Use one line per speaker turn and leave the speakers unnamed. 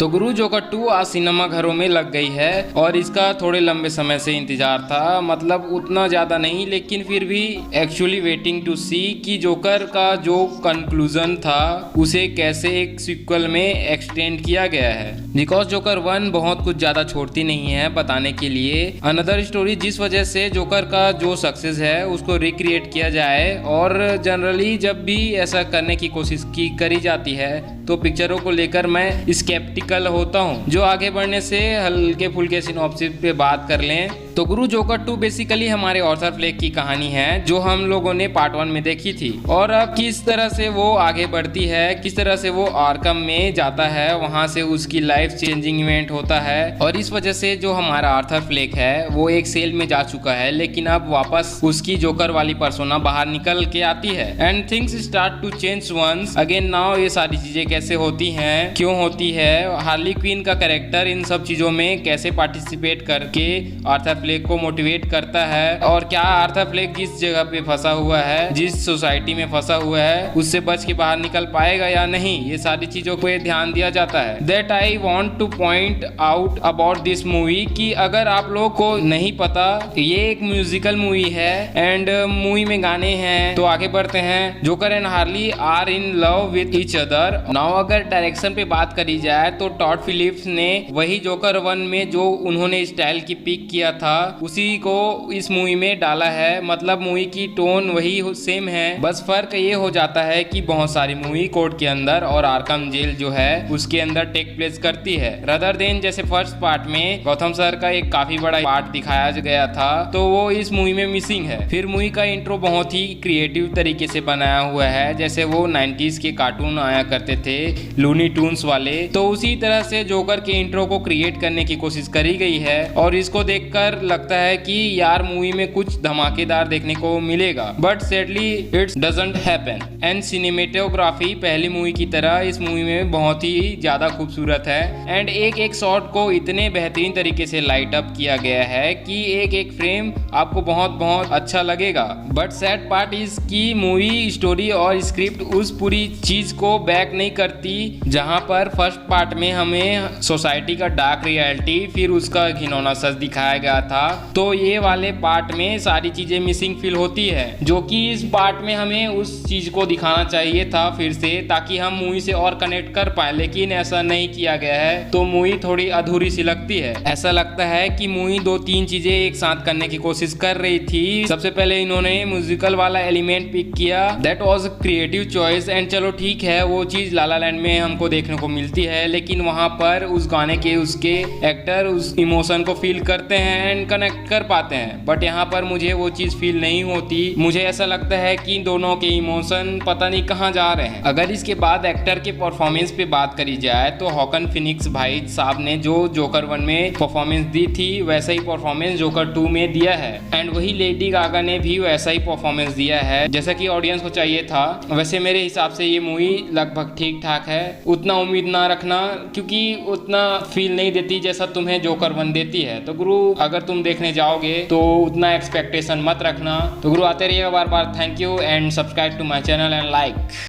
तो गुरु जोकर 2 आज सिनेमा घरों में लग गई है और इसका थोड़े लंबे समय से इंतजार था। मतलब उतना ज़्यादा नहीं, लेकिन फिर भी एक्चुअली वेटिंग टू सी कि जोकर का जो कंक्लूजन था उसे कैसे एक सीक्वल में एक्सटेंड किया गया है। बिकॉज जोकर 1 बहुत कुछ ज़्यादा छोड़ती नहीं है बताने के लिए अनदर स्टोरी, जिस वजह से जोकर का जो सक्सेस है उसको रिक्रिएट किया जाए। और जनरली जब भी ऐसा करने की कोशिश की करी जाती है तो पिक्चरों को लेकर मैं स्केप्टिकल होता हूँ। जो आगे बढ़ने से हल्के फुल्के सिनॉप्सिस पे बात कर लें तो गुरु जोकर 2 बेसिकली हमारे ऑर्थर फ्लेक की कहानी है जो हम लोगों ने पार्ट 1 में देखी थी, और अब किस तरह से वो आगे बढ़ती है, किस तरह से वो आर्कम में जाता है, वहां से उसकी लाइफ चेंजिंग इवेंट होता है। और इस वजह से जो हमारा आर्थर फ्लेक है वो एक सेल में जा चुका है, लेकिन अब वापस उसकी जोकर वाली पर्सोना बाहर निकल के आती है and things start to change once again. Now ये सारी चीजें कैसे होती हैं, क्यों होती है, हार्ली क्वीन का कैरेक्टर इन सब चीजों में कैसे पार्टिसिपेट करके आर्थर फ्लेक को मोटिवेट करता है, और क्या आर्थर फ्लेक जिस जगह पे फंसा हुआ है, जिस सोसाइटी में फंसा हुआ है, उससे बच के बाहर निकल पाएगा या नहीं, ये सारी चीजों पे ध्यान दिया जाता है। That I want to point out about this movie कि अगर आप लोग को नहीं पता ये एक म्यूजिकल मूवी है एंड मूवी में गाने हैं, तो आगे बढ़ते हैं। Joker and Harley are in love with each other. Now अगर डायरेक्शन पे बात करी जाए तो टॉड फिलिप्स ने वही जोकर 1 में जो उन्होंने स्टाइल की पिक किया था उसी को इस मूवी में डाला है। मतलब मूवी की टोन वही सेम है, बस फर्क ये हो जाता है कि बहुत सारी मूवी कोर्ट के अंदर और आर्कम जेल जो है उसके अंदर टेक प्लेस करती है, रदर देन जैसे फर्स्ट पार्ट में गौतम सर का एक काफी बड़ा पार्ट दिखाया गया था तो वो इस मूवी में मिसिंग है। फिर मूवी का इंट्रो बहुत ही क्रिएटिव तरीके से बनाया हुआ है, जैसे वो 90s के कार्टून आया करते थे लूनी टून्स वाले, तो उसी तरह से जोकर के इंट्रो को क्रिएट करने की कोशिश करी गई है। और इसको देखकर लगता है कि यार मूवी में कुछ धमाकेदार देखने को मिलेगा, but sadly it's doesn't happen. And cinematography पहली मूवी की तरह इस मूवी में बहुत ही ज्यादा खूबसूरत है एंड एक एक शॉट को इतने बेहतरीन तरीके से लाइट अप किया गया है कि एक एक फ्रेम आपको बहुत बहुत अच्छा लगेगा। बट सैड पार्ट इज की मूवी स्टोरी और स्क्रिप्ट उस पूरी चीज को बैक नहीं करती, जहां पर फर्स्ट पार्ट में हमें सोसाइटी का डार्क रियलिटी फिर उसका घिनौना सच दिखाया गया था, तो ये वाले पार्ट में सारी चीजें मिसिंग फील होती है, जो कि इस पार्ट में हमें उस चीज को दिखाना चाहिए था फिर से, ताकि हम मूवी से और कनेक्ट कर पाए, लेकिन ऐसा नहीं किया गया है तो मूवी थोड़ी अधूरी सी लगती है। ऐसा लगता है कि मूवी 2-3 चीजें एक साथ करने की कोशिश कर रही थी। सबसे पहले इन्होंने म्यूजिकल वाला एलिमेंट पिक किया, that was creative choice and चलो ठीक है वो चीज लाला लैंड में हमको देखने को मिलती है, लेकिन वहां पर उस गाने के उसके एक्टर उस इमोशन को फील करते हैं एंड कनेक्ट कर पाते हैं, बट यहाँ पर मुझे वो चीज फील नहीं होती। मुझे ऐसा लगता है कि दोनों के इमोशन पता नहीं कहाँ जा रहे हैं। अगर इसके बाद एक्टर के परफॉर्मेंस पे बात करी जाए तो हॉकन फिनिक्स भाई साहब ने जो जोकर 1 में परफॉर्मेंस दी थी वैसा ही परफॉर्मेंस जोकर 2 में दिया है एंड वही लेडी गागा ने भी वैसा ही परफॉर्मेंस दिया है जैसा कि ऑडियंस को चाहिए था। वैसे मेरे हिसाब से ये मूवी लगभग ठीक ठाक है, उतना उम्मीद ना रखना क्योंकि उतना फील नहीं देती जैसा तुम्हें जोकर 1 देती है। तो गुरु अगर तुम देखने जाओगे तो उतना एक्सपेक्टेशन मत रखना। तो गुरु आते रहिएगा बार बार। Thank you and subscribe to my channel and like.